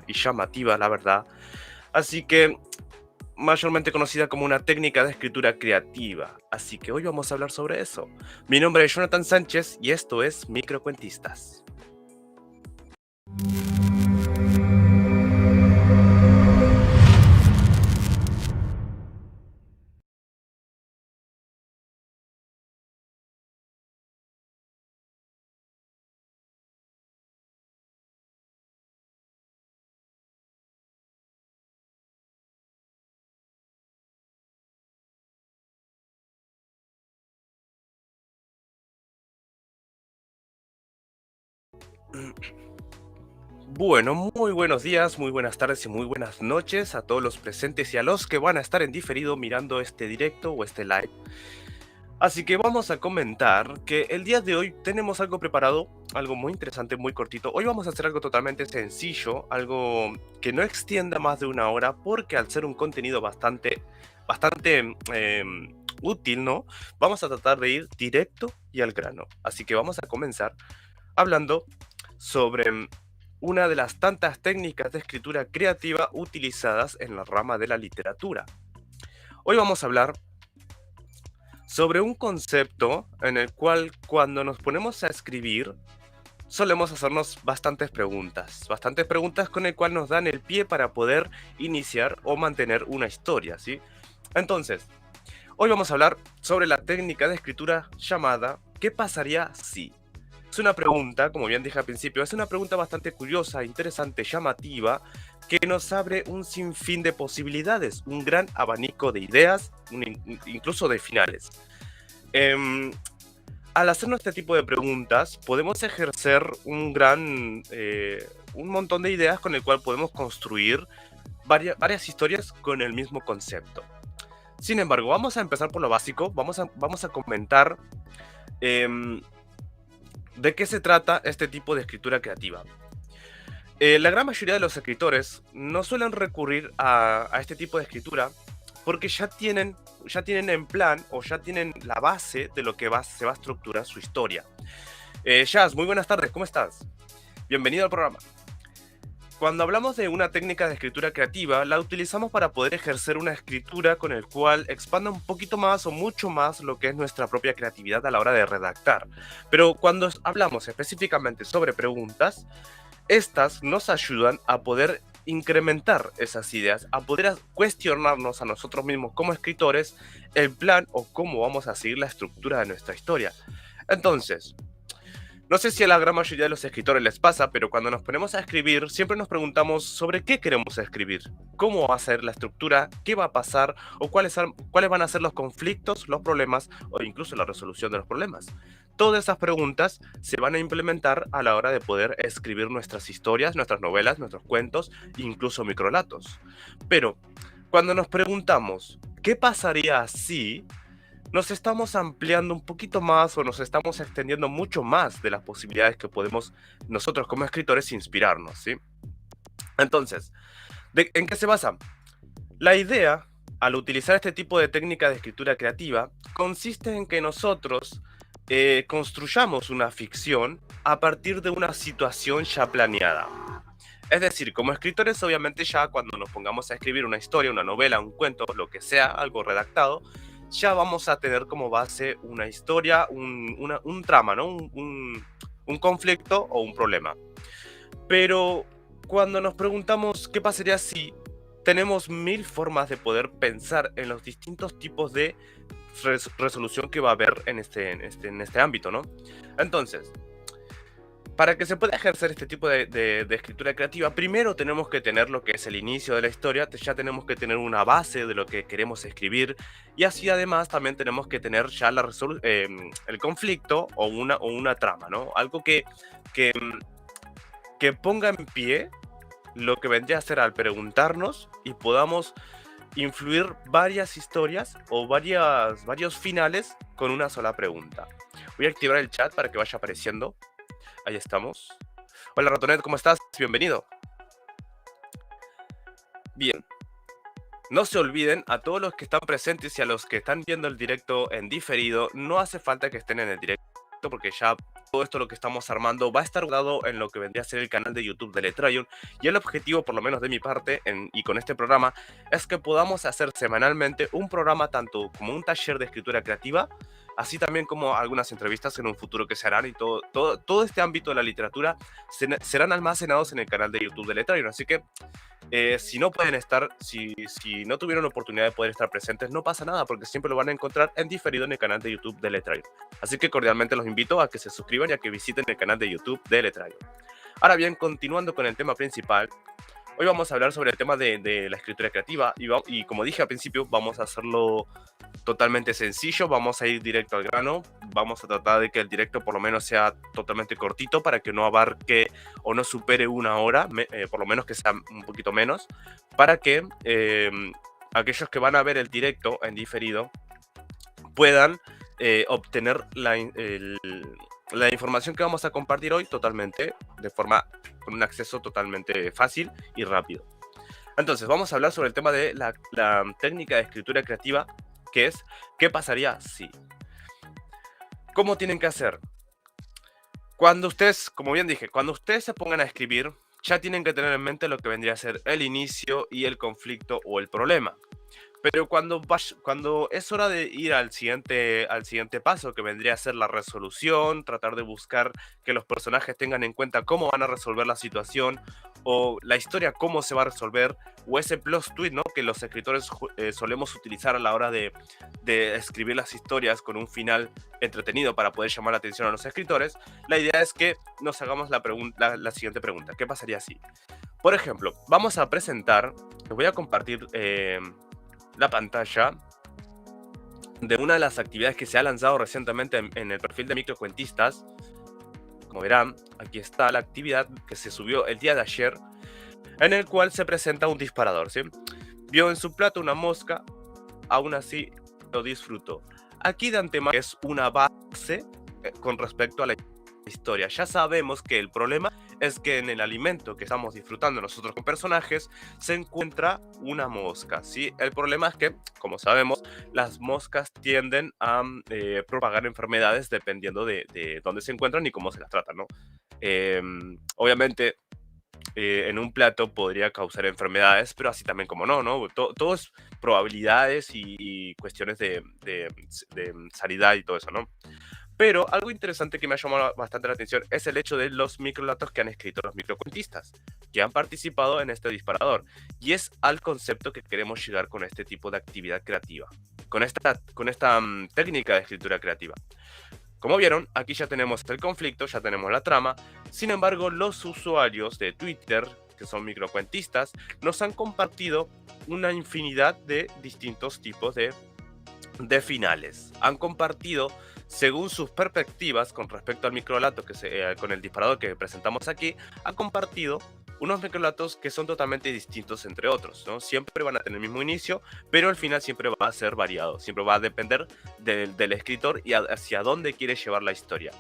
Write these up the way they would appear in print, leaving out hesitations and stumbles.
y llamativa, la verdad. Así que mayormente conocida como una técnica de escritura creativa. Así que hoy vamos a hablar sobre eso. Mi nombre es Jonathan Sánchez y esto es Microcuentistas. Bueno, muy buenos días, muy buenas tardes y muy buenas noches a todos los presentes y a los que van a estar en diferido mirando este directo o este live. Así que vamos a comentar que el día de hoy tenemos algo preparado, algo muy interesante, muy cortito. Hoy vamos a hacer algo totalmente sencillo, algo que no extienda más de una hora, porque al ser un contenido bastante útil, ¿no? Vamos a tratar de ir directo y al grano. Así que vamos a comenzar hablando sobre una de las tantas técnicas de escritura creativa utilizadas en la rama de la literatura. Hoy vamos a hablar sobre un concepto en el cual cuando nos ponemos a escribir solemos hacernos bastantes preguntas con el cual nos dan el pie para poder iniciar o mantener una historia, ¿sí? Entonces, hoy vamos a hablar sobre la técnica de escritura llamada ¿qué pasaría si? Es una pregunta, como bien dije al principio, es una pregunta bastante curiosa, interesante, llamativa, que nos abre un sinfín de posibilidades, un gran abanico de ideas, incluso de finales. Em, Al hacernos este tipo de preguntas, podemos ejercer un montón de ideas con el cual podemos construir varias historias con el mismo concepto. Sin embargo, vamos a empezar por lo básico, vamos a comentar em, de qué se trata este tipo de escritura creativa. La gran mayoría de los escritores no suelen recurrir a este tipo de escritura porque ya tienen en plan o ya tienen la base de lo que se va a estructurar su historia. Jazz, muy buenas tardes, ¿cómo estás? Bienvenido al programa. Cuando hablamos de una técnica de escritura creativa, la utilizamos para poder ejercer una escritura con el cual expanda un poquito más o mucho más lo que es nuestra propia creatividad a la hora de redactar. Pero cuando hablamos específicamente sobre preguntas, estas nos ayudan a poder incrementar esas ideas, a poder cuestionarnos a nosotros mismos como escritores el plan o cómo vamos a seguir la estructura de nuestra historia. Entonces, no sé si a la gran mayoría de los escritores les pasa, pero cuando nos ponemos a escribir, siempre nos preguntamos sobre qué queremos escribir, cómo va a ser la estructura, qué va a pasar o cuáles van a ser los conflictos, los problemas o incluso la resolución de los problemas. Todas esas preguntas se van a implementar a la hora de poder escribir nuestras historias, nuestras novelas, nuestros cuentos, incluso microlatos. Pero cuando nos preguntamos, ¿qué pasaría si? Nos estamos ampliando un poquito más o nos estamos extendiendo mucho más de las posibilidades que podemos nosotros como escritores inspirarnos, ¿sí? Entonces, ¿en qué se basa? La idea, al utilizar este tipo de técnica de escritura creativa, consiste en que nosotros construyamos una ficción a partir de una situación ya planeada. Es decir, como escritores, obviamente ya cuando nos pongamos a escribir una historia, una novela, un cuento, lo que sea, algo redactado, ya vamos a tener como base una historia, un trama, ¿no? Un conflicto o un problema. Pero cuando nos preguntamos qué pasaría si, tenemos mil formas de poder pensar en los distintos tipos de resolución que va a haber en este ámbito, ¿no? Entonces, para que se pueda ejercer este tipo de escritura creativa, primero tenemos que tener lo que es el inicio de la historia, ya tenemos que tener una base de lo que queremos escribir y así además también tenemos que tener ya el conflicto o una trama, ¿no? Algo que, mm, que ponga en pie lo que vendría a ser al preguntarnos y podamos influir varias historias o varios finales con una sola pregunta. Voy a activar el chat para que vaya apareciendo. Ahí estamos. Hola Ratonet, ¿cómo estás? Bienvenido. Bien, no se olviden a todos los que están presentes y a los que están viendo el directo en diferido, no hace falta que estén en el directo porque ya todo esto lo que estamos armando va a estar guardado en lo que vendría a ser el canal de YouTube de Letrayun, y el objetivo, por lo menos de mi parte, y con este programa, es que podamos hacer semanalmente un programa tanto como un taller de escritura creativa, así también como algunas entrevistas en un futuro que se harán, y todo este ámbito de la literatura serán almacenados en el canal de YouTube de Letrayun. Así que si no pueden estar, si no tuvieron la oportunidad de poder estar presentes, no pasa nada, porque siempre lo van a encontrar en diferido en el canal de YouTube de Letrayun. Así que cordialmente los invito a que se suscriban y a que visiten el canal de YouTube de Letrayun. Ahora bien, continuando con el tema principal, hoy vamos a hablar sobre el tema de la escritura creativa, y como dije al principio, vamos a hacerlo totalmente sencillo, vamos a ir directo al grano, vamos a tratar de que el directo por lo menos sea totalmente cortito para que no abarque o no supere una hora, por lo menos que sea un poquito menos, para que aquellos que van a ver el directo en diferido puedan obtener la información que vamos a compartir hoy totalmente, con un acceso totalmente fácil y rápido. Entonces, vamos a hablar sobre el tema de la técnica de escritura creativa, que es, ¿qué pasaría si? ¿Cómo tienen que hacer? Cuando ustedes, como bien dije, cuando ustedes se pongan a escribir, ya tienen que tener en mente lo que vendría a ser el inicio y el conflicto o el problema. Pero cuando es hora de ir al siguiente paso, que vendría a ser la resolución, tratar de buscar que los personajes tengan en cuenta cómo van a resolver la situación, o la historia cómo se va a resolver, o ese plot twist, ¿no?, que los escritores solemos utilizar a la hora de escribir las historias con un final entretenido para poder llamar la atención a los escritores. La idea es que nos hagamos la siguiente pregunta: ¿qué pasaría si? Por ejemplo, vamos a presentar, les voy a compartir la pantalla de una de las actividades que se ha lanzado recientemente en el perfil de Microcuentistas. Como verán, aquí está la actividad que se subió el día de ayer, en el cual se presenta un disparador, ¿sí? Vio en su plato una mosca, aún así lo disfrutó. Aquí de antemano es una base con respecto a la historia. Ya sabemos que el problema es que en el alimento que estamos disfrutando nosotros con personajes se encuentra una mosca, ¿sí? El problema es que, como sabemos, las moscas tienden a propagar enfermedades dependiendo de dónde se encuentran y cómo se las tratan, ¿no? Obviamente, en un plato podría causar enfermedades, pero así también como no. Todo es probabilidades y cuestiones de sanidad y todo eso, ¿no? Pero algo interesante que me ha llamado bastante la atención es el hecho de los microrelatos que han escrito los microcuentistas, que han participado en este disparador. Y es al concepto que queremos llegar con este tipo de actividad creativa, con esta técnica de escritura creativa. Como vieron, aquí ya tenemos el conflicto, ya tenemos la trama. Sin embargo, los usuarios de Twitter, que son microcuentistas, nos han compartido una infinidad de distintos tipos de finales. Han compartido, según sus perspectivas con respecto al microrelato con el disparador que presentamos aquí, han compartido unos microrelatos que son totalmente distintos entre otros, ¿no? Siempre van a tener el mismo inicio, pero el final siempre va a ser variado, siempre va a depender del escritor y hacia dónde quiere llevar la historia.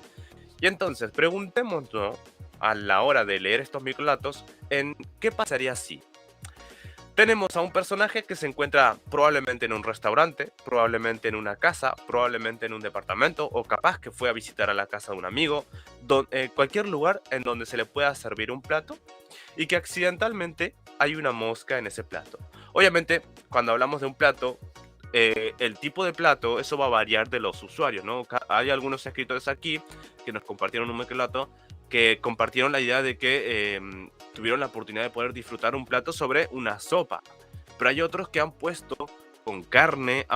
Y entonces, preguntémonos, ¿no?, a la hora de leer estos microrelatos, en qué pasaría si tenemos a un personaje que se encuentra probablemente en un restaurante, probablemente en una casa, probablemente en un departamento, o capaz que fue a visitar a la casa de un amigo, cualquier lugar en donde se le pueda servir un plato y que accidentalmente hay una mosca en ese plato. Obviamente, cuando hablamos de un plato, el tipo de plato, eso va a variar de los usuarios, ¿no? Hay algunos escritores aquí que nos compartieron un microrelato, que compartieron la idea de que tuvieron la oportunidad de poder disfrutar un plato sobre una sopa. Pero hay otros que han puesto con carne,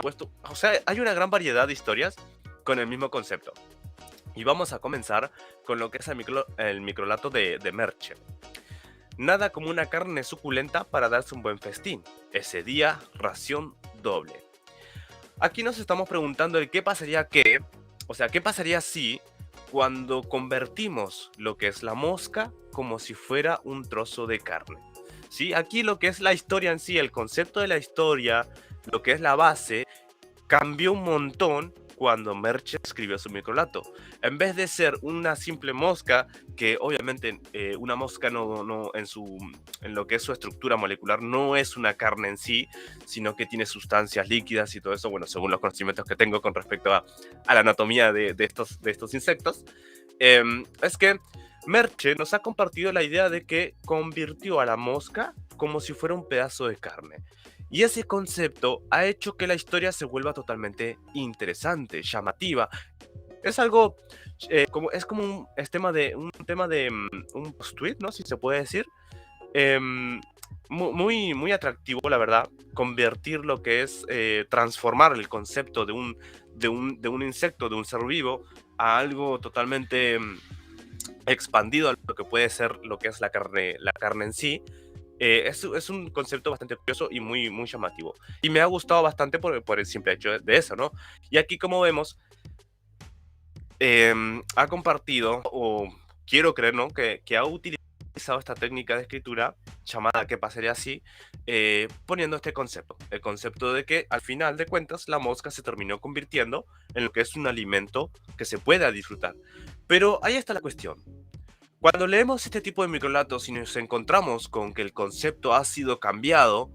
o sea, hay una gran variedad de historias con el mismo concepto. Y vamos a comenzar con lo que es el microrelato de Merche. Nada como una carne suculenta para darse un buen festín. Ese día, ración doble. Aquí nos estamos preguntando el qué pasaría qué pasaría si cuando convertimos lo que es la mosca como si fuera un trozo de carne. ¿Sí? Aquí lo que es la historia en sí, el concepto de la historia, lo que es la base, cambió un montón cuando Merche escribió su microrelato. En vez de ser una simple mosca, que obviamente una mosca en lo que es su estructura molecular no es una carne en sí, sino que tiene sustancias líquidas y todo eso, bueno, según los conocimientos que tengo con respecto a la anatomía de estos insectos. es que Merche nos ha compartido la idea de que convirtió a la mosca como si fuera un pedazo de carne. Y ese concepto ha hecho que la historia se vuelva totalmente interesante, llamativa. Es algo, es como un tema de un post-tweet, ¿no? Si se puede decir. Em, muy, muy atractivo, la verdad, convertir lo que es transformar el concepto de un insecto, de un ser vivo, a algo totalmente expandido a lo que puede ser lo que es la carne en sí. Es un concepto bastante curioso y muy, muy llamativo. Y me ha gustado bastante por el simple hecho de eso, ¿no? Y aquí, como vemos, ha compartido, o quiero creer, ¿no? Que ha utilizado esta técnica de escritura llamada ¿qué pasaría así? Poniendo este concepto, el concepto de que al final de cuentas la mosca se terminó convirtiendo en lo que es un alimento que se pueda disfrutar. Pero ahí está la cuestión. Cuando leemos este tipo de microlatos y nos encontramos con que el concepto ha sido cambiado,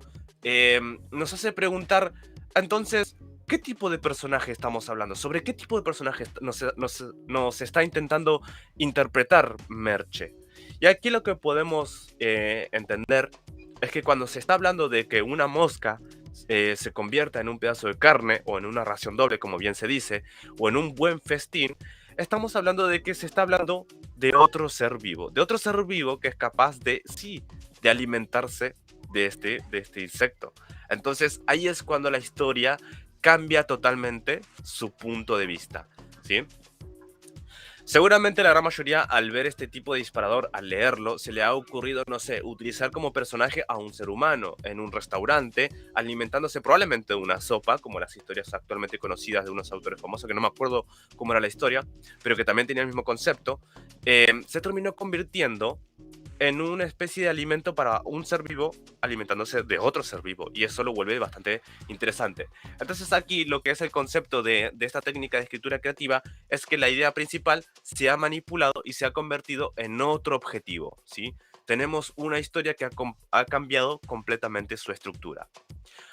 nos hace preguntar, entonces, ¿qué tipo de personaje estamos hablando? ¿Sobre qué tipo de personaje nos está intentando interpretar Merche? Y aquí lo que podemos entender es que cuando se está hablando de que una mosca se convierta en un pedazo de carne o en una ración doble, como bien se dice, o en un buen festín, estamos hablando de que se está hablando de otro ser vivo que es capaz de, sí, de alimentarse de este insecto. Entonces ahí es cuando la historia cambia totalmente su punto de vista, ¿sí? Seguramente la gran mayoría al ver este tipo de disparador, al leerlo, se le ha ocurrido, no sé, utilizar como personaje a un ser humano en un restaurante, alimentándose probablemente de una sopa, como las historias actualmente conocidas de unos autores famosos, que no me acuerdo cómo era la historia, pero que también tenía el mismo concepto. Se terminó convirtiendo en una especie de alimento para un ser vivo alimentándose de otro ser vivo, y eso lo vuelve bastante interesante. Entonces aquí lo que es el concepto de esta técnica de escritura creativa es que la idea principal se ha manipulado y se ha convertido en otro objetivo, ¿sí? Tenemos una historia que ha cambiado completamente su estructura.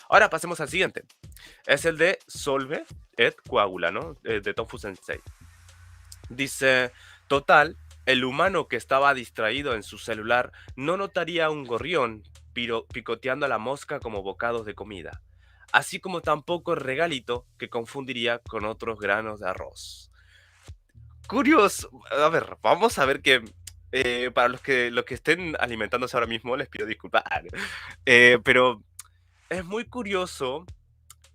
Ahora pasemos al siguiente. Es el de Solve et Coagula, ¿no? De Tofu Sensei. Dice, total, el humano que estaba distraído en su celular no notaría un gorrión picoteando a la mosca como bocados de comida, así como tampoco el regalito que confundiría con otros granos de arroz. Curioso, a ver, vamos a ver que para los que estén alimentándose ahora mismo les pido disculpas, pero es muy curioso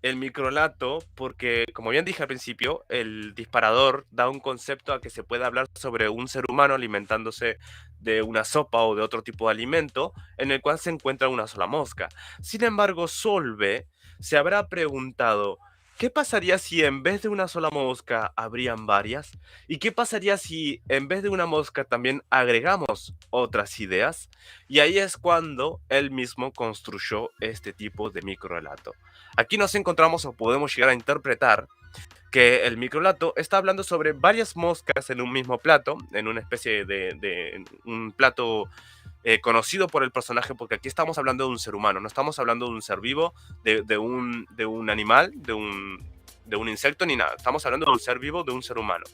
el microlato, porque como bien dije al principio, el disparador da un concepto a que se puede hablar sobre un ser humano alimentándose de una sopa o de otro tipo de alimento en el cual se encuentra una sola mosca. Sin embargo, Solve se habrá preguntado, ¿qué pasaría si en vez de una sola mosca habrían varias? ¿Y qué pasaría si en vez de una mosca también agregamos otras ideas? Y ahí es cuando él mismo construyó este tipo de microrelato. Aquí nos encontramos o podemos llegar a interpretar que el microlato está hablando sobre varias moscas en un mismo plato, en una especie de un plato conocido por el personaje, porque aquí estamos hablando de un ser humano, no estamos hablando de un ser vivo, de un animal, de un insecto ni nada, estamos hablando de un ser vivo, de un ser humano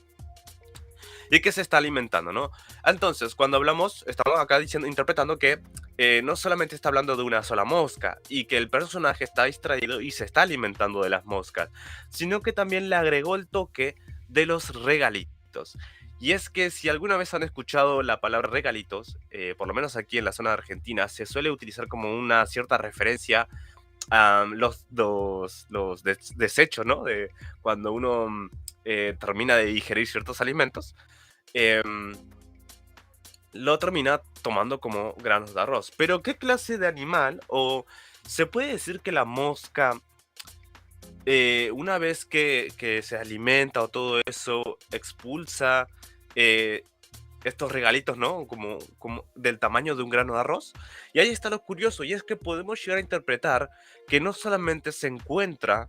y que se está alimentando, ¿no? Entonces, cuando hablamos, estamos acá diciendo, interpretando que no solamente está hablando de una sola mosca y que el personaje está distraído y se está alimentando de las moscas, sino que también le agregó el toque de los regalitos. Y es que si alguna vez han escuchado la palabra regalitos, por lo menos aquí en la zona de Argentina, se suele utilizar como una cierta referencia a los desechos, ¿no? De cuando uno termina de digerir ciertos alimentos, em, lo termina tomando como granos de arroz. Pero ¿qué clase de animal o se puede decir que la mosca, una vez que se alimenta o todo eso, expulsa eh, estos regalitos, ¿no? Como del tamaño de un grano de arroz? Y ahí está lo curioso, y es que podemos llegar a interpretar que no solamente se encuentra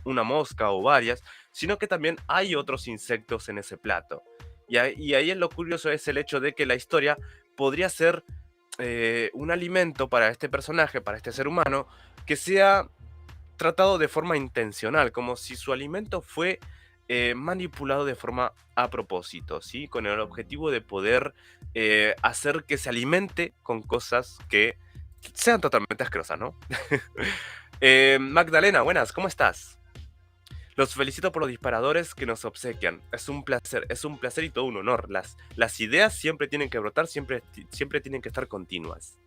una mosca o varias, sino que también hay otros insectos en ese plato. Y ahí es lo curioso, es el hecho de que la historia podría ser un alimento para este personaje, para este ser humano, que sea tratado de forma intencional, como si su alimento fue manipulado de forma a propósito, ¿sí? Con el objetivo de poder hacer que se alimente con cosas que sean totalmente asquerosas, ¿no? Magdalena, buenas, ¿cómo estás? Los felicito por los disparadores que nos obsequian. Es un placer y todo un honor. Las ideas siempre tienen que brotar, siempre tienen que estar continuas.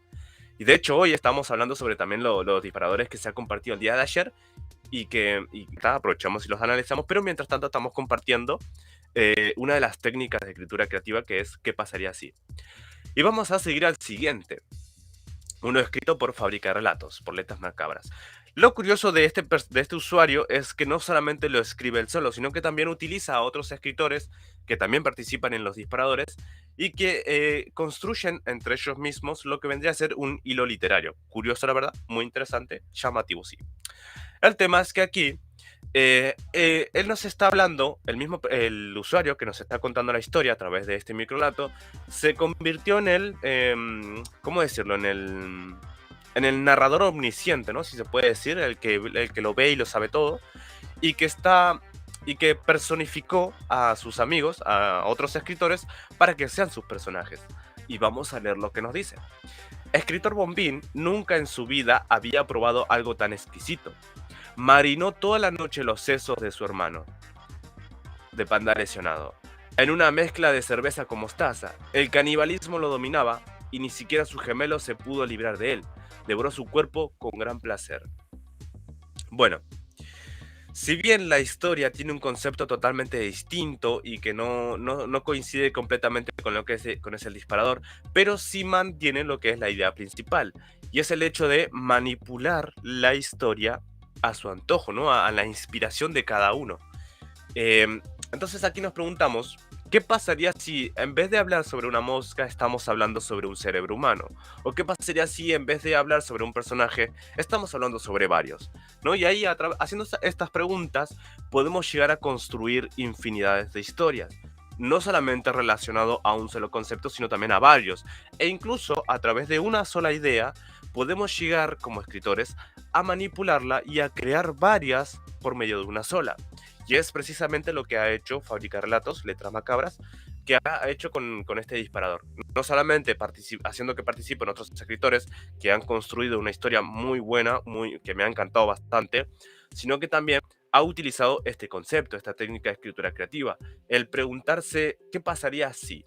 Y de hecho, hoy estamos hablando sobre también los disparadores que se ha compartido el día de ayer aprovechamos y los analizamos, pero mientras tanto estamos compartiendo una de las técnicas de escritura creativa que es ¿qué pasaría si? Y vamos a seguir al siguiente. Uno escrito por Fábrica de Relatos, por Letras Macabras. Lo curioso de este usuario es que no solamente lo escribe él solo, sino que también utiliza a otros escritores que también participan en los disparadores y que construyen entre ellos mismos lo que vendría a ser un hilo literario. Curioso, la verdad, muy interesante, llamativo, sí. El tema es que aquí él nos está hablando, el usuario que nos está contando la historia a través de este microlato, se convirtió en ¿cómo decirlo? En el narrador omnisciente, ¿no? Si se puede decir, el que lo ve y lo sabe todo, y y que personificó a sus amigos, a otros escritores, para que sean sus personajes. Y vamos a leer lo que nos dice. Escritor Bombín nunca en su vida había probado algo tan exquisito. Marinó toda la noche los sesos de su hermano, de panda lesionado, en una mezcla de cerveza con mostaza. El canibalismo lo dominaba y ni siquiera su gemelo se pudo librar de él. Devoró su cuerpo con gran placer. Bueno, si bien la historia tiene un concepto totalmente distinto y que no coincide completamente con lo que es el disparador, pero sí mantiene lo que es la idea principal, y es el hecho de manipular la historia a su antojo, ¿no? A la inspiración de cada uno. Entonces aquí nos preguntamos, ¿qué pasaría si en vez de hablar sobre una mosca estamos hablando sobre un cerebro humano? ¿O qué pasaría si en vez de hablar sobre un personaje estamos hablando sobre varios? ¿No? Y ahí haciendo estas preguntas podemos llegar a construir infinidades de historias. No solamente relacionado a un solo concepto, sino también a varios. E incluso a través de una sola idea podemos llegar como escritores a manipularla y a crear varias por medio de una sola. Y es precisamente lo que ha hecho Fábrica de Relatos, Letras Macabras, que ha hecho con este disparador. No solamente haciendo que participen otros escritores que han construido una historia muy buena, que me ha encantado bastante, sino que también ha utilizado este concepto, esta técnica de escritura creativa, el preguntarse qué pasaría si.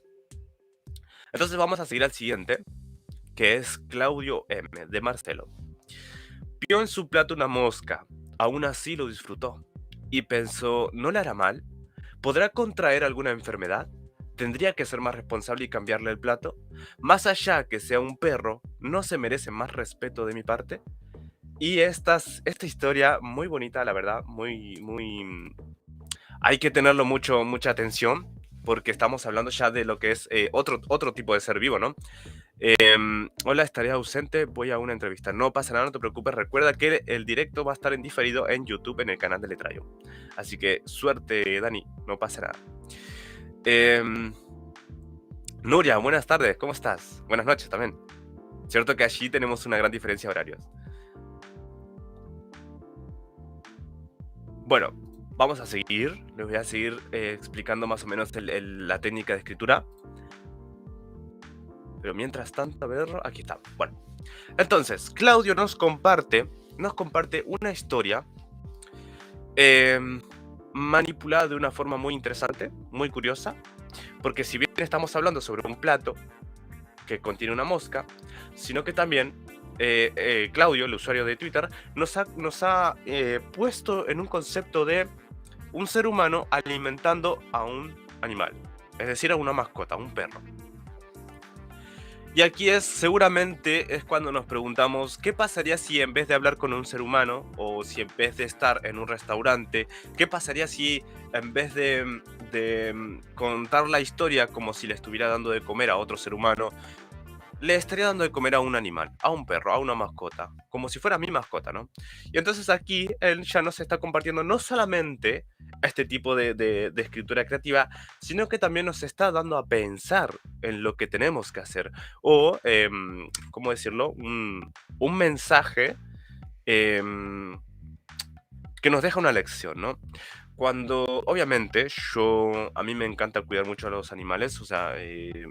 Entonces vamos a seguir al siguiente, que es Claudio M, de Marcelo. Vio en su plato una mosca, aún así lo disfrutó, y pensó, ¿no le hará mal? ¿Podrá contraer alguna enfermedad? ¿Tendría que ser más responsable y cambiarle el plato? Más allá que sea un perro, ¿no se merece más respeto de mi parte? Y esta historia muy bonita, la verdad, hay que tenerlo mucha atención, porque estamos hablando ya de lo que es otro tipo de ser vivo, ¿no? Hola, estaré ausente, voy a una entrevista. No pasa nada, no te preocupes. Recuerda que el directo va a estar en diferido en YouTube, en el canal de Letrayo. Así que suerte, Dani, no pasa nada. Nuria, buenas tardes, ¿cómo estás? Buenas noches también. Cierto que allí tenemos una gran diferencia de horarios. Bueno, vamos a seguir. Les voy a seguir explicando más o menos la técnica de escritura. Pero mientras tanto, a ver, aquí está. Bueno, entonces, Claudio nos comparte una historia manipulada de una forma muy interesante, muy curiosa, porque si bien estamos hablando sobre un plato que contiene una mosca, sino que también Claudio, el usuario de Twitter, nos ha puesto en un concepto de un ser humano alimentando a un animal, es decir, a una mascota, a un perro. Y aquí seguramente es cuando nos preguntamos, ¿qué pasaría si en vez de hablar con un ser humano, o si en vez de estar en un restaurante, qué pasaría si en vez de contar la historia como si le estuviera dando de comer a otro ser humano, le estaría dando de comer a un animal, a un perro, a una mascota, como si fuera mi mascota, ¿no? Y entonces aquí él ya nos está compartiendo no solamente este tipo de escritura creativa, sino que también nos está dando a pensar en lo que tenemos que hacer. O, ¿cómo decirlo? Un mensaje que nos deja una lección, ¿no? Cuando, obviamente, a mí me encanta cuidar mucho a los animales, o sea,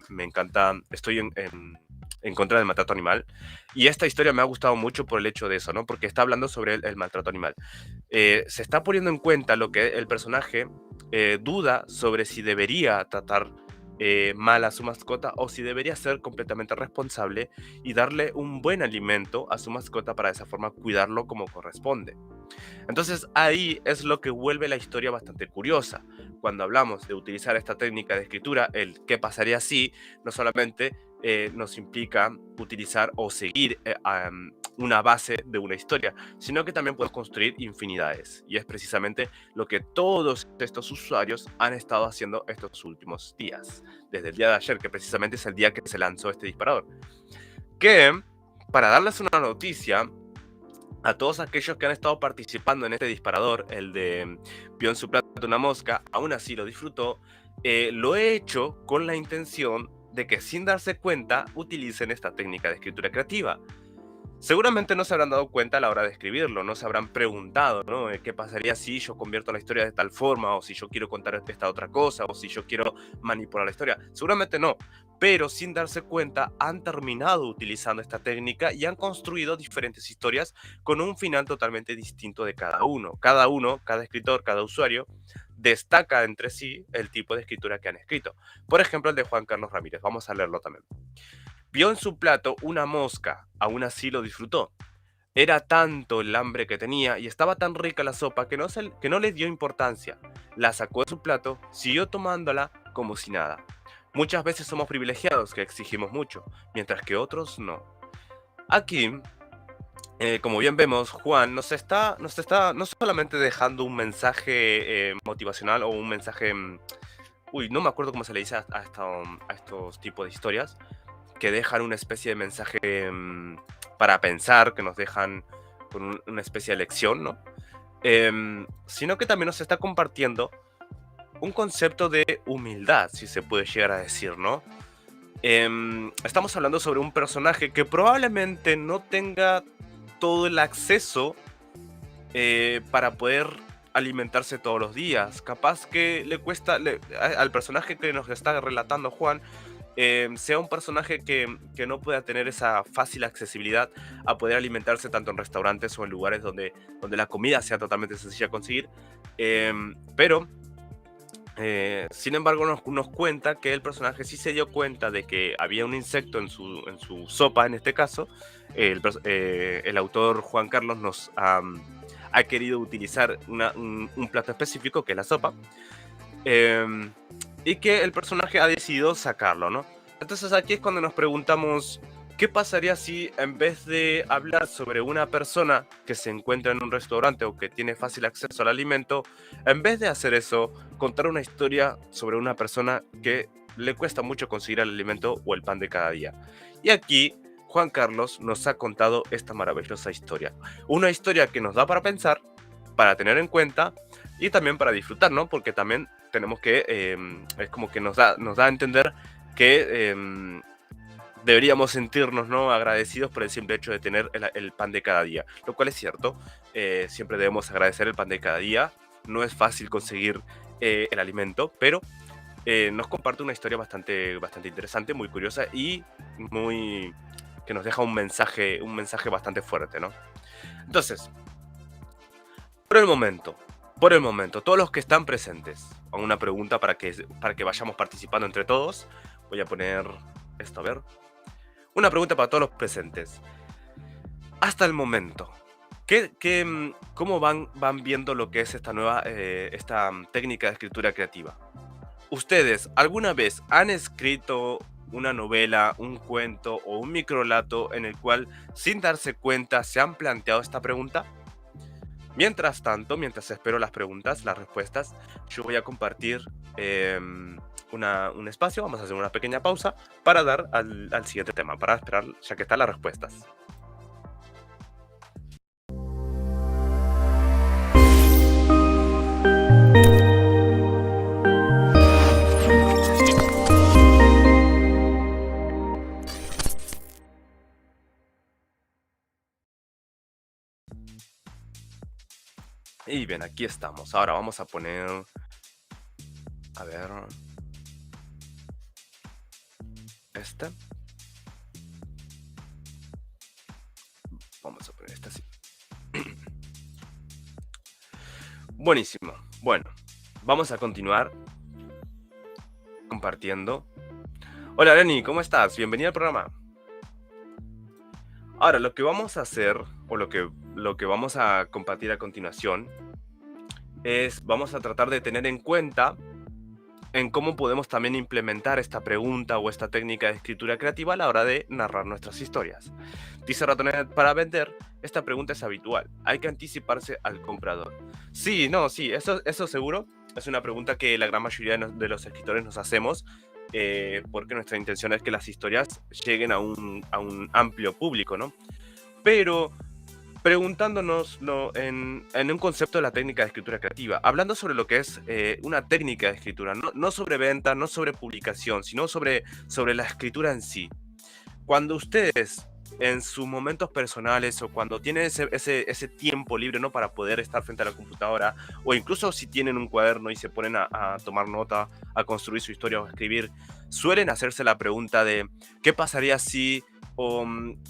me encanta, estoy en contra del maltrato animal, y esta historia me ha gustado mucho por el hecho de eso, ¿no? Porque está hablando sobre el maltrato animal. Se está poniendo en cuenta lo que el personaje duda sobre si debería tratar mal a su mascota o si debería ser completamente responsable y darle un buen alimento a su mascota para de esa forma cuidarlo como corresponde. Entonces ahí es lo que vuelve la historia bastante curiosa. Cuando hablamos de utilizar esta técnica de escritura, el qué pasaría si, no solamente nos implica utilizar o seguir una base de una historia, sino que también podemos construir infinidades. Y es precisamente lo que todos estos usuarios han estado haciendo estos últimos días, desde el día de ayer, que precisamente es el día que se lanzó este disparador. Que, para darles una noticia, a todos aquellos que han estado participando en este disparador, el de vio en su plato una mosca, aún así lo disfrutó, lo he hecho con la intención de que sin darse cuenta utilicen esta técnica de escritura creativa. Seguramente no se habrán dado cuenta a la hora de escribirlo, no se habrán preguntado, ¿no? ¿Qué pasaría si yo convierto la historia de tal forma? O si yo quiero contar esta otra cosa, o si yo quiero manipular la historia. Seguramente no, pero sin darse cuenta han terminado utilizando esta técnica y han construido diferentes historias con un final totalmente distinto de cada uno. Cada uno, cada escritor, cada usuario, destaca entre sí el tipo de escritura que han escrito. Por ejemplo, el de Juan Carlos Ramírez. Vamos a leerlo también. Vio en su plato una mosca, aún así lo disfrutó. Era tanto el hambre que tenía y estaba tan rica la sopa que no le dio importancia. La sacó de su plato, siguió tomándola como si nada. Muchas veces somos privilegiados que exigimos mucho, mientras que otros no. Aquí, como bien vemos, Juan nos está no solamente dejando un mensaje motivacional o un mensaje... uy, no me acuerdo cómo se le dice a estos tipos de historias, que dejan una especie de mensaje para pensar, que nos dejan con una especie de lección, ¿no? Sino que también nos está compartiendo un concepto de humildad, si se puede llegar a decir, ¿no? Estamos hablando sobre un personaje que probablemente no tenga todo el acceso para poder alimentarse todos los días. Capaz que le cuesta, al personaje que nos está relatando Juan, sea un personaje que no pueda tener esa fácil accesibilidad a poder alimentarse tanto en restaurantes o en lugares donde la comida sea totalmente sencilla de conseguir. Pero, sin embargo, nos cuenta que el personaje sí se dio cuenta de que había un insecto en su sopa, en este caso. El autor Juan Carlos nos ha querido utilizar un plato específico, que es la sopa. em, y que el personaje ha decidido sacarlo, ¿no? Entonces aquí es cuando nos preguntamos, ¿qué pasaría si en vez de hablar sobre una persona que se encuentra en un restaurante o que tiene fácil acceso al alimento, en vez de hacer eso, contar una historia sobre una persona que le cuesta mucho conseguir el alimento o el pan de cada día? Y aquí Juan Carlos nos ha contado esta maravillosa historia. Una historia que nos da para pensar, para tener en cuenta y también para disfrutar, ¿no? Porque también tenemos que, es como que nos da a entender que deberíamos sentirnos, ¿no?, agradecidos por el simple hecho de tener el pan de cada día, lo cual es cierto. Siempre debemos agradecer el pan de cada día. No es fácil conseguir el alimento, pero nos comparte una historia bastante interesante, muy curiosa y muy que nos deja un mensaje bastante fuerte, ¿no? Entonces, por el momento, todos los que están presentes, hago una pregunta para que vayamos participando entre todos. Voy a poner esto, a ver. Una pregunta para todos los presentes. Hasta el momento, ¿cómo van viendo lo que es esta nueva técnica de escritura creativa? ¿Ustedes alguna vez han escrito una novela, un cuento o un microrelato en el cual, sin darse cuenta, se han planteado esta pregunta? Mientras tanto, mientras espero las preguntas, las respuestas, yo voy a compartir un espacio. Vamos a hacer una pequeña pausa para dar al siguiente tema, para esperar ya que están las respuestas. Y bien, aquí estamos. Ahora vamos a poner, a ver, este. Vamos a poner este así. Buenísimo. Bueno, vamos a continuar compartiendo. Hola, Lenny, ¿cómo estás? Bienvenida al programa. Ahora, lo que vamos a hacer, o lo que vamos a compartir a continuación, vamos a tratar de tener en cuenta en cómo podemos también implementar esta pregunta o esta técnica de escritura creativa a la hora de narrar nuestras historias. Dice Ratonet, para vender, esta pregunta es habitual. Hay que anticiparse al comprador. Sí, no, sí, eso seguro. Es una pregunta que la gran mayoría de los escritores nos hacemos, porque nuestra intención es que las historias lleguen a un amplio público, ¿no? Pero preguntándonos en un concepto de la técnica de escritura creativa, hablando sobre lo que es una técnica de escritura, no sobre venta, no sobre publicación, sino sobre la escritura en sí. Cuando ustedes en sus momentos personales o cuando tienen ese tiempo libre, ¿no? Para poder estar frente a la computadora, o incluso si tienen un cuaderno y se ponen a tomar nota, a construir su historia o a escribir, suelen hacerse la pregunta de ¿qué pasaría si? O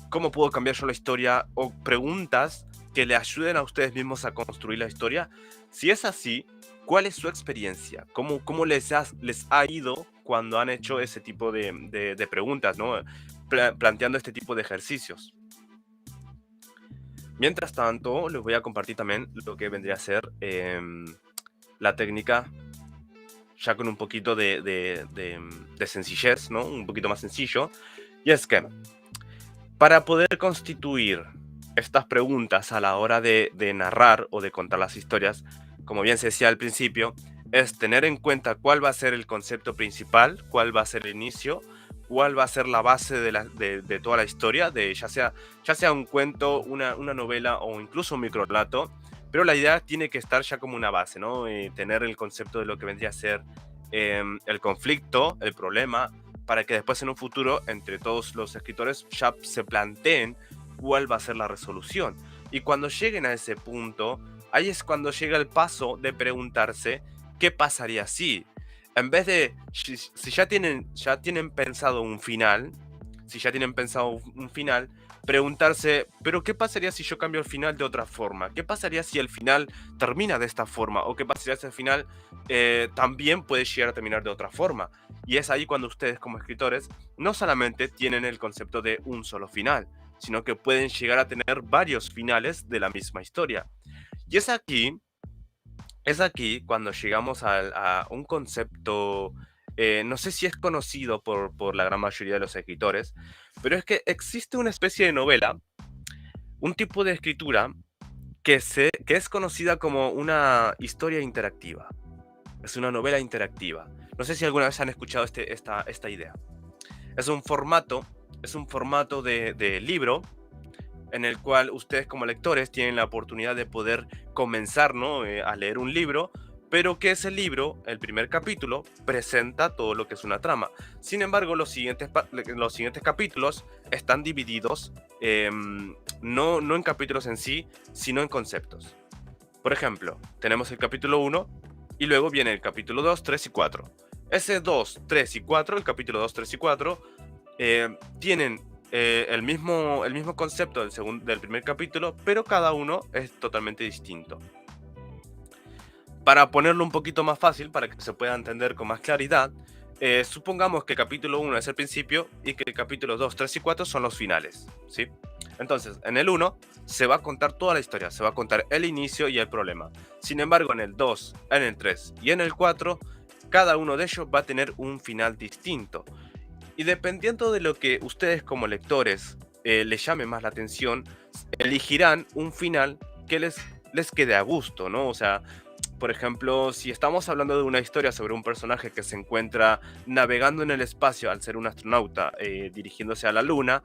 ¿cómo puedo cambiar yo la historia? O preguntas que le ayuden a ustedes mismos a construir la historia. Si es así, ¿cuál es su experiencia? ¿Cómo les ha ido cuando han hecho ese tipo de preguntas, ¿no? Planteando este tipo de ejercicios. Mientras tanto, les voy a compartir también lo que vendría a ser la técnica ya con un poquito de sencillez, ¿no? Un poquito más sencillo. Y es que para poder constituir estas preguntas a la hora de narrar o de contar las historias, como bien se decía al principio, es tener en cuenta cuál va a ser el concepto principal, cuál va a ser el inicio, cuál va a ser la base de toda la historia, ya sea un cuento, una novela o incluso un microrelato, pero la idea tiene que estar ya como una base, ¿no? Tener el concepto de lo que vendría a ser el conflicto, el problema, para que después en un futuro, entre todos los escritores, ya se planteen cuál va a ser la resolución. Y cuando lleguen a ese punto, ahí es cuando llega el paso de preguntarse qué pasaría si, en vez de, si ya tienen pensado un final, si ya tienen pensado un final, preguntarse, pero ¿qué pasaría si yo cambio el final de otra forma? ¿Qué pasaría si el final termina de esta forma? ¿O qué pasaría si el final también puede llegar a terminar de otra forma? Y es ahí cuando ustedes como escritores no solamente tienen el concepto de un solo final, sino que pueden llegar a tener varios finales de la misma historia. Y es aquí cuando llegamos a un concepto, no sé si es conocido por la gran mayoría de los escritores, pero es que existe una especie de novela, un tipo de escritura que es conocida como una historia interactiva. Es una novela interactiva. No sé si alguna vez han escuchado esta idea. Es un formato, de libro en el cual ustedes como lectores tienen la oportunidad de poder comenzar, ¿no? A leer un libro, pero que ese libro, el primer capítulo, presenta todo lo que es una trama. Sin embargo, los siguientes capítulos están divididos no en capítulos en sí, sino en conceptos. Por ejemplo, tenemos el capítulo 1 y luego viene el capítulo 2, 3 y 4. Ese 2, 3 y 4, el capítulo 2, 3 y 4, tienen el mismo concepto del primer capítulo, pero cada uno es totalmente distinto. Para ponerlo un poquito más fácil, para que se pueda entender con más claridad, supongamos que el capítulo 1 es el principio y que el capítulo 2, 3 y 4 son los finales, ¿sí? Entonces, en el 1 se va a contar toda la historia, se va a contar el inicio y el problema. Sin embargo, en el 2, en el 3 y en el 4, cada uno de ellos va a tener un final distinto. Y dependiendo de lo que ustedes como lectores les llame más la atención, elegirán un final que les quede a gusto, ¿no? O sea, por ejemplo, si estamos hablando de una historia sobre un personaje que se encuentra navegando en el espacio al ser un astronauta dirigiéndose a la luna,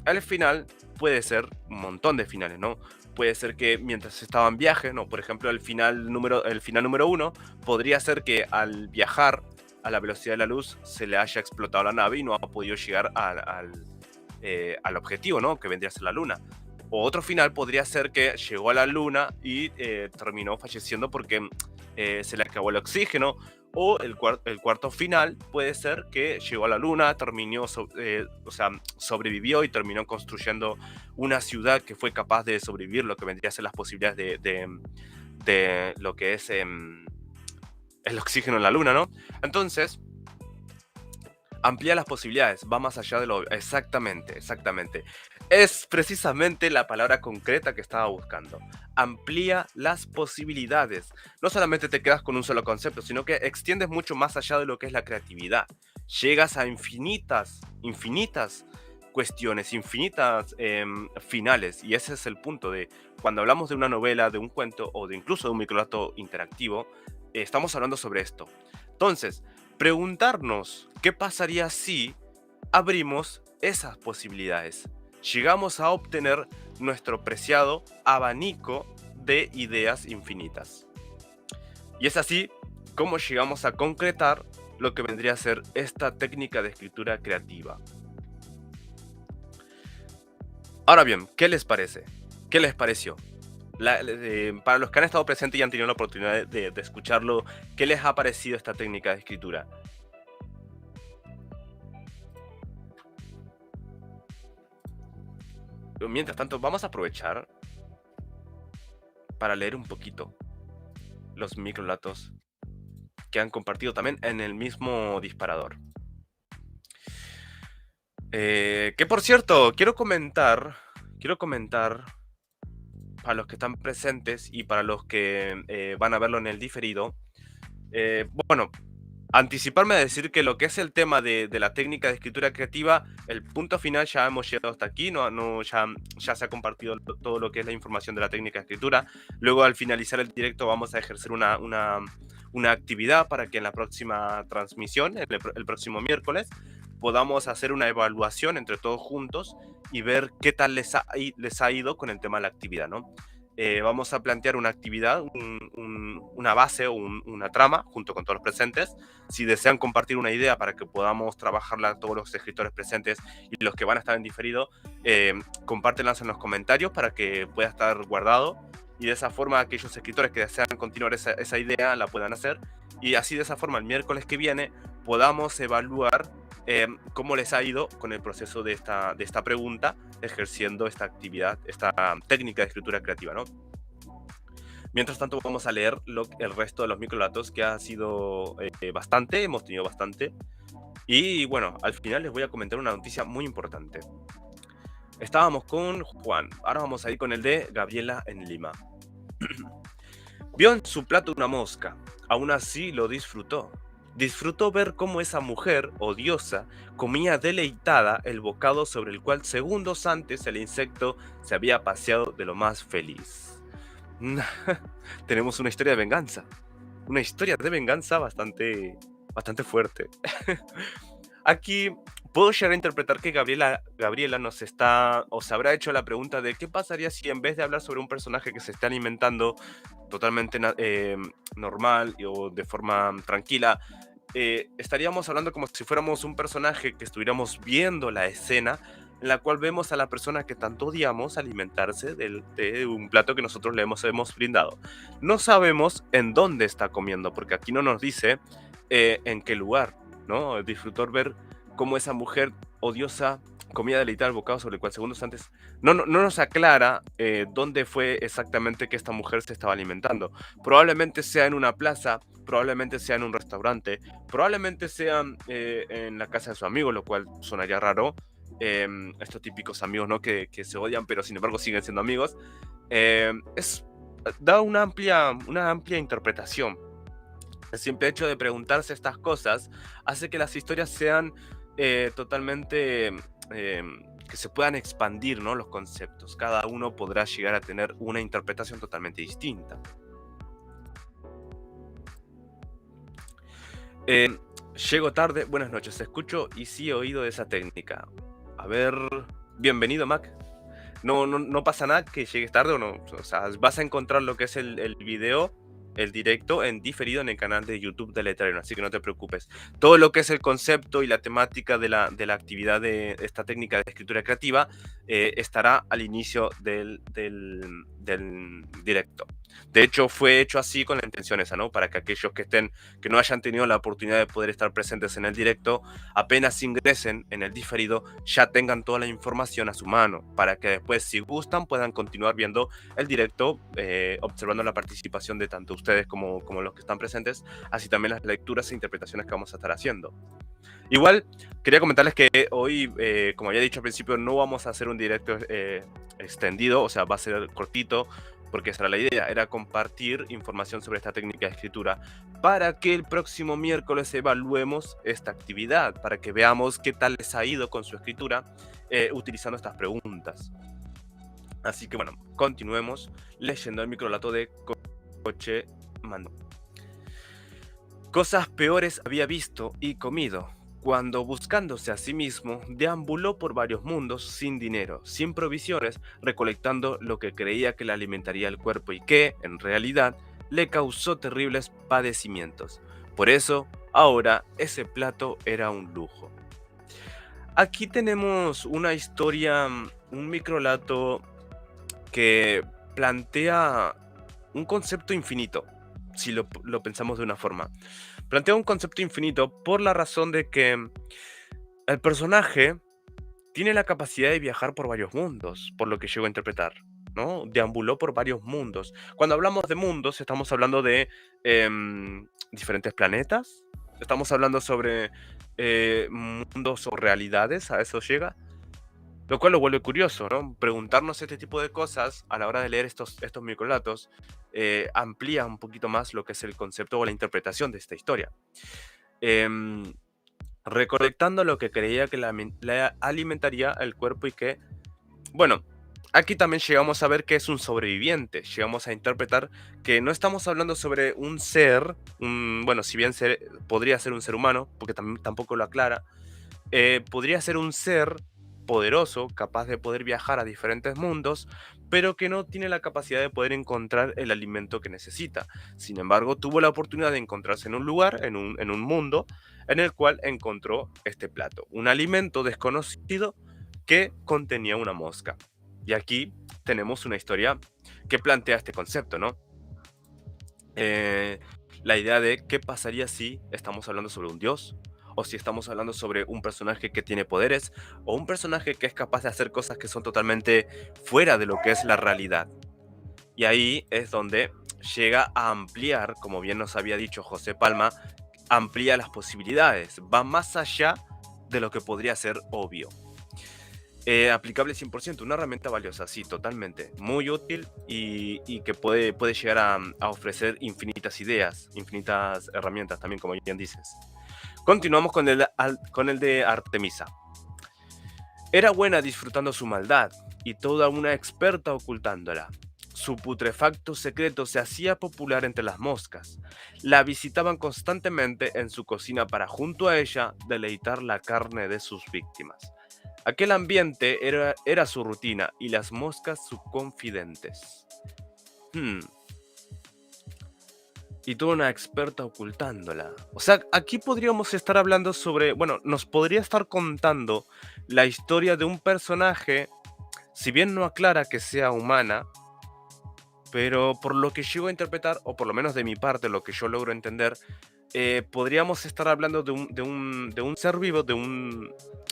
al final puede ser un montón de finales, ¿no? Puede ser que mientras estaba en viaje, ¿no? Por ejemplo, el final número 1 podría ser que al viajar a la velocidad de la luz se le haya explotado la nave y no ha podido llegar al objetivo, ¿no? Que vendría a ser la luna. O otro final podría ser que llegó a la luna y terminó falleciendo porque se le acabó el oxígeno. O el cuarto final puede ser que llegó a la luna, o sea, sobrevivió y terminó construyendo una ciudad que fue capaz de sobrevivir, lo que vendría a ser las posibilidades de lo que es el oxígeno en la luna, ¿no? Entonces, amplía las posibilidades, va más allá de lo... Exactamente, exactamente. Es precisamente la palabra concreta que estaba buscando. Amplía las posibilidades. No solamente te quedas con un solo concepto, sino que extiendes mucho más allá de lo que es la creatividad. Llegas a infinitas cuestiones, infinitas finales. Y ese es el punto de cuando hablamos de una novela, de un cuento o de incluso de un microrelato interactivo, estamos hablando sobre esto. Entonces, preguntarnos qué pasaría si abrimos esas posibilidades. Llegamos a obtener nuestro preciado abanico de ideas infinitas. Y es así como llegamos a concretar lo que vendría a ser esta técnica de escritura creativa. Ahora bien, ¿qué les parece? ¿Qué les pareció? Para los que han estado presentes y han tenido la oportunidad de escucharlo, ¿qué les ha parecido esta técnica de escritura? Mientras tanto, vamos a aprovechar para leer un poquito los microlatos que han compartido también en el mismo disparador. Que por cierto, quiero comentar para los que están presentes y para los que van a verlo en el diferido. Bueno, anticiparme a decir que lo que es el tema de la técnica de escritura creativa, el punto final ya hemos llegado hasta aquí, ya se ha compartido todo lo que es la información de la técnica de escritura. Luego, al finalizar el directo, vamos a ejercer una actividad para que en la próxima transmisión, el próximo miércoles, podamos hacer una evaluación entre todos juntos y ver qué tal les ha ido con el tema de la actividad, ¿no? Vamos a plantear una actividad, una base o una trama junto con todos los presentes. Si desean compartir una idea para que podamos trabajarla todos los escritores presentes y los que van a estar en diferido, compártenlas en los comentarios para que pueda estar guardado y de esa forma aquellos escritores que desean continuar esa idea la puedan hacer y así de esa forma el miércoles que viene podamos evaluar cómo les ha ido con el proceso de esta pregunta, ejerciendo esta actividad, esta técnica de escritura creativa, ¿no? Mientras tanto, vamos a leer el resto de los microlatos, que ha sido bastante, hemos tenido bastante. Y bueno, al final les voy a comentar una noticia muy importante. Estábamos con Juan, ahora vamos a ir con el de Gabriela en Lima. Vio en su plato una mosca, aún así lo disfrutó. Disfrutó ver cómo esa mujer odiosa comía deleitada el bocado sobre el cual segundos antes el insecto se había paseado de lo más feliz. Tenemos una historia de venganza. Una historia de venganza bastante fuerte. Aquí puedo llegar a interpretar que Gabriela nos está o se habrá hecho la pregunta de qué pasaría si en vez de hablar sobre un personaje que se está alimentando totalmente normal o de forma tranquila, estaríamos hablando como si fuéramos un personaje que estuviéramos viendo la escena en la cual vemos a la persona que tanto odiamos alimentarse de un plato que nosotros le hemos brindado. No sabemos en dónde está comiendo, porque aquí no nos dice en qué lugar, ¿no? Disfrutó ver cómo esa mujer odiosa comía deleitada el bocado sobre el cual segundos antes no nos aclara dónde fue exactamente que esta mujer se estaba alimentando. Probablemente sea en una plaza, probablemente sea en un restaurante, probablemente sea en la casa de su amigo, lo cual sonaría raro. Estos típicos amigos, ¿no? que se odian, pero sin embargo siguen siendo amigos. Da una amplia interpretación. El simple hecho de preguntarse estas cosas hace que las historias sean totalmente que se puedan expandir, ¿no? Los conceptos. Cada uno podrá llegar a tener una interpretación totalmente distinta. Llego tarde, buenas noches, escucho y sí he oído de esa técnica. A ver, bienvenido Mac. No pasa nada que llegues tarde o no. O sea, vas a encontrar lo que es el video el directo en diferido en el canal de YouTube de Letrero, así que no te preocupes. Todo lo que es el concepto y la temática de la actividad de esta técnica de escritura creativa estará al inicio del directo. De hecho, fue hecho así con la intención esa, ¿no? Para que aquellos que no hayan tenido la oportunidad de poder estar presentes en el directo, apenas ingresen en el diferido, ya tengan toda la información a su mano, para que después, si gustan, puedan continuar viendo el directo, observando la participación de tanto ustedes como los que están presentes, así también las lecturas e interpretaciones que vamos a estar haciendo. Igual, quería comentarles que hoy, como había dicho al principio, no vamos a hacer un directo extendido, o sea, va a ser cortito, porque esa era la idea, era compartir información sobre esta técnica de escritura para que el próximo miércoles evaluemos esta actividad, para que veamos qué tal les ha ido con su escritura utilizando estas preguntas. Así que bueno, continuemos leyendo el microlato de Coche Manu. Cosas peores había visto y comido, cuando buscándose a sí mismo, deambuló por varios mundos sin dinero, sin provisiones, recolectando lo que creía que le alimentaría el cuerpo y que, en realidad, le causó terribles padecimientos. Por eso, ahora, ese plato era un lujo. Aquí tenemos una historia, un microlato que plantea un concepto infinito, si lo pensamos de una forma. Plantea un concepto infinito por la razón de que el personaje tiene la capacidad de viajar por varios mundos, por lo que llego a interpretar, ¿no? Deambuló por varios mundos. Cuando hablamos de mundos, estamos hablando de diferentes planetas, estamos hablando sobre mundos o realidades, a eso llega. Lo cual lo vuelve curioso, ¿no? Preguntarnos este tipo de cosas a la hora de leer estos microlatos amplía un poquito más lo que es el concepto o la interpretación de esta historia. Em, Recolectando lo que creía que le alimentaría el cuerpo y que, bueno, aquí también llegamos a ver que es un sobreviviente. Llegamos a interpretar que no estamos hablando sobre un ser, bueno, si bien podría ser un ser humano, porque tampoco lo aclara, podría ser un ser poderoso, capaz de poder viajar a diferentes mundos, pero que no tiene la capacidad de poder encontrar el alimento que necesita. Sin embargo, tuvo la oportunidad de encontrarse en un lugar, en un mundo, en el cual encontró este plato, un alimento desconocido que contenía una mosca. Y aquí tenemos una historia que plantea este concepto, ¿no? Eh, la idea de qué pasaría si estamos hablando sobre un dios, o si estamos hablando sobre un personaje que tiene poderes, o un personaje que es capaz de hacer cosas que son totalmente fuera de lo que es la realidad. Y ahí es donde llega a ampliar, como bien nos había dicho José Palma, amplía las posibilidades, va más allá de lo que podría ser obvio. Aplicable 100%, una herramienta valiosa, sí, totalmente. Muy útil y que puede llegar a ofrecer infinitas ideas, infinitas herramientas también, como bien dices. Continuamos con el de Artemisa. Era buena disfrutando su maldad y toda una experta ocultándola. Su putrefacto secreto se hacía popular entre las moscas. La visitaban constantemente en su cocina para junto a ella deleitar la carne de sus víctimas. Aquel ambiente era su rutina y las moscas sus confidentes. Hmm. Y toda una experta ocultándola. O sea, aquí podríamos estar hablando sobre, bueno, nos podría estar contando la historia de un personaje, si bien no aclara que sea humana, pero por lo que llego a interpretar, o por lo menos de mi parte, lo que yo logro entender, podríamos estar hablando de un ser vivo, de un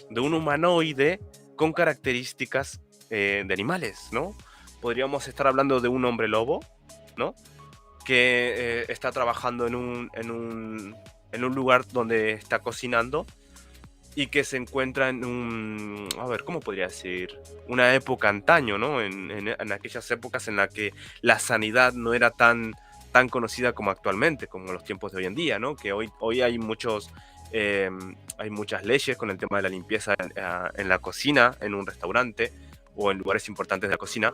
humanoide con características de animales, ¿no? Podríamos estar hablando de un hombre lobo, ¿no? Que está trabajando en un lugar donde está cocinando y que se encuentra a ver, ¿cómo podría decir? Una época antaño, ¿no? En aquellas épocas en las que la sanidad no era tan conocida como actualmente, como los tiempos de hoy en día, ¿no? Que hoy hay muchas leyes con el tema de la limpieza en la cocina, en un restaurante o en lugares importantes de la cocina.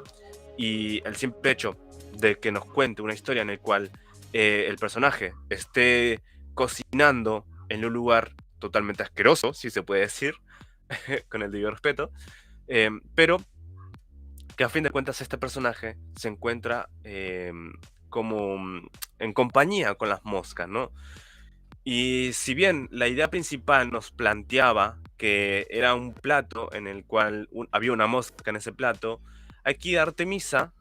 Y el simple hecho de que nos cuente una historia en la cual el personaje esté cocinando en un lugar totalmente asqueroso, si se puede decir, con el debido respeto, pero que a fin de cuentas este personaje se encuentra como en compañía con las moscas, ¿no? Y si bien la idea principal nos planteaba que era un plato en el cual había una mosca en ese plato, aquí Artemisa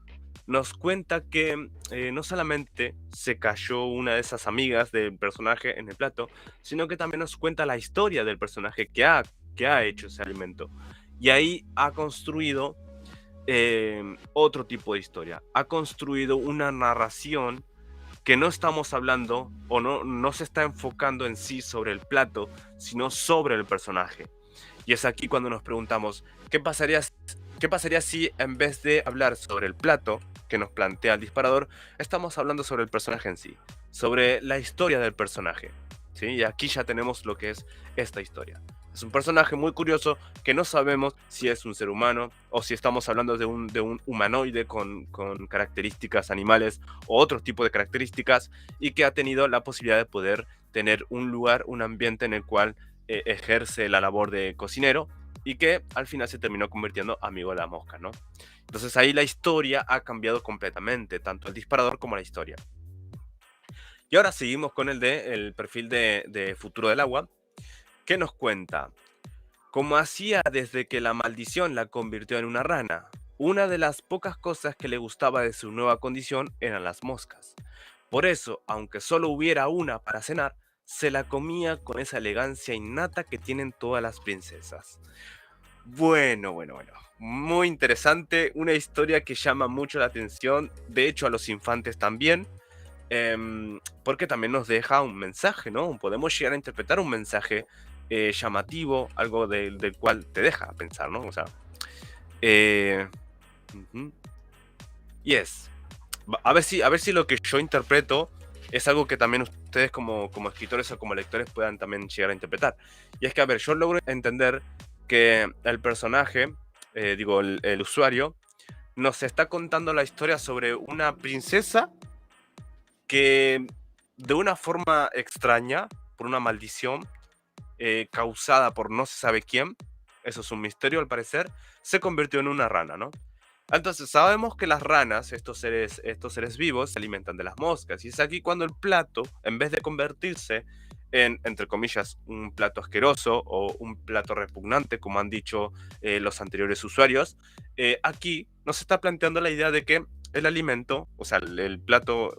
nos cuenta que no solamente se cayó una de esas amigas del personaje en el plato, sino que también nos cuenta la historia del personaje que ha hecho ese alimento. Y ahí ha construido otro tipo de historia. Ha construido una narración que no estamos hablando o no se está enfocando en sí sobre el plato, sino sobre el personaje. Y es aquí cuando nos preguntamos, qué pasaría si en vez de hablar sobre el plato que nos plantea el disparador, estamos hablando sobre el personaje en sí, sobre la historia del personaje? ¿Sí? Y aquí ya tenemos lo que es esta historia. Es un personaje muy curioso que no sabemos si es un ser humano o si estamos hablando de un humanoide con características animales o otro tipo de características y que ha tenido la posibilidad de poder tener un lugar, un ambiente en el cual ejerce la labor de cocinero y que al final se terminó convirtiendo amigo de la mosca, ¿no? Entonces ahí la historia ha cambiado completamente, tanto el disparador como la historia. Y ahora seguimos con el perfil de Futuro del Agua, que nos cuenta, como hacía desde que la maldición la convirtió en una rana, una de las pocas cosas que le gustaba de su nueva condición eran las moscas. Por eso, aunque solo hubiera una para cenar, se la comía con esa elegancia innata que tienen todas las princesas. Bueno. Muy interesante, una historia que llama mucho la atención, de hecho a los infantes también, porque también nos deja un mensaje, ¿no? Podemos llegar a interpretar un mensaje llamativo, algo del cual te deja pensar, ¿no? O sea, eh, ujú. Yes. A ver si lo que yo interpreto es algo que también ustedes como escritores o como lectores puedan también llegar a interpretar. Y es que, a ver, yo logro entender que el personaje, digo, el usuario, nos está contando la historia sobre una princesa que de una forma extraña, por una maldición causada por no se sabe quién, eso es un misterio al parecer, se convirtió en una rana, ¿no? Entonces sabemos que las ranas, estos seres vivos, se alimentan de las moscas. Y es aquí cuando el plato, en vez de convertirse en, entre comillas, un plato asqueroso o un plato repugnante, como han dicho los anteriores usuarios, aquí nos está planteando la idea de que el alimento, o sea, el plato,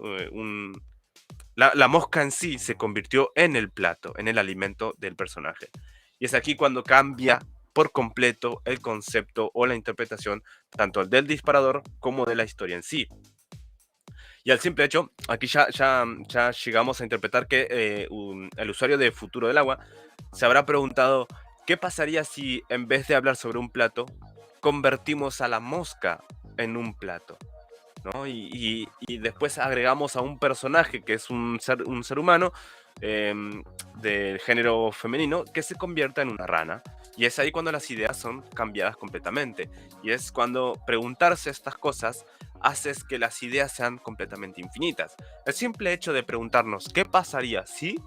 la mosca en sí se convirtió en el plato, en el alimento del personaje. Y es aquí cuando cambia por completo el concepto o la interpretación tanto del disparador como de la historia en sí. Y al simple hecho, aquí ya llegamos a interpretar que el usuario de Futuro del Agua se habrá preguntado qué pasaría si en vez de hablar sobre un plato, convertimos a la mosca en un plato. ¿No? Y después agregamos a un personaje que es un ser humano del género femenino que se convierta en una rana. Y es ahí cuando las ideas son cambiadas completamente. Y es cuando preguntarse estas cosas hace que las ideas sean completamente infinitas. El simple hecho de preguntarnos qué pasaría si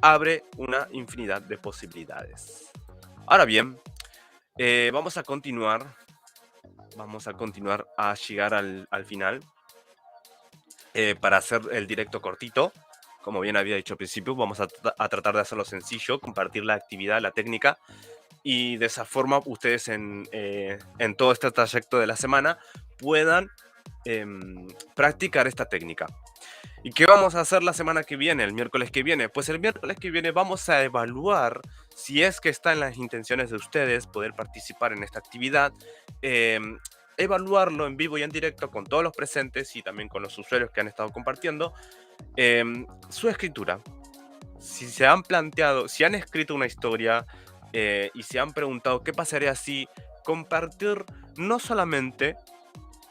abre una infinidad de posibilidades. Ahora bien, vamos a continuar. Vamos a continuar a llegar al final para hacer el directo cortito. Como bien había dicho al principio, vamos a tratar de hacerlo sencillo, compartir la actividad, la técnica, y de esa forma ustedes en todo este trayecto de la semana puedan practicar esta técnica. ¿Y qué vamos a hacer la semana que viene, el miércoles que viene? Pues el miércoles que viene vamos a evaluar si es que está en las intenciones de ustedes poder participar en esta actividad, evaluarlo en vivo y en directo con todos los presentes y también con los usuarios que han estado compartiendo su escritura. Si se han planteado, si han escrito una historia y se han preguntado qué pasaría si compartir no solamente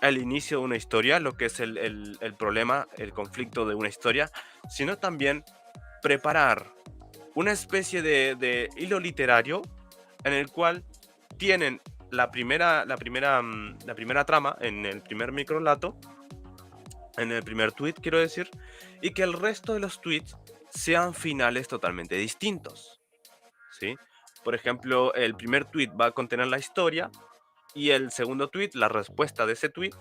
al inicio de una historia, lo que es el problema, el conflicto de una historia, sino también preparar una especie de hilo literario en el cual tienen la primera trama en el primer microlato, en el primer tweet, quiero decir, y que el resto de los tweets sean finales totalmente distintos, ¿sí? Por ejemplo, el primer tweet va a contener la historia y el segundo tweet, la respuesta de ese tweet,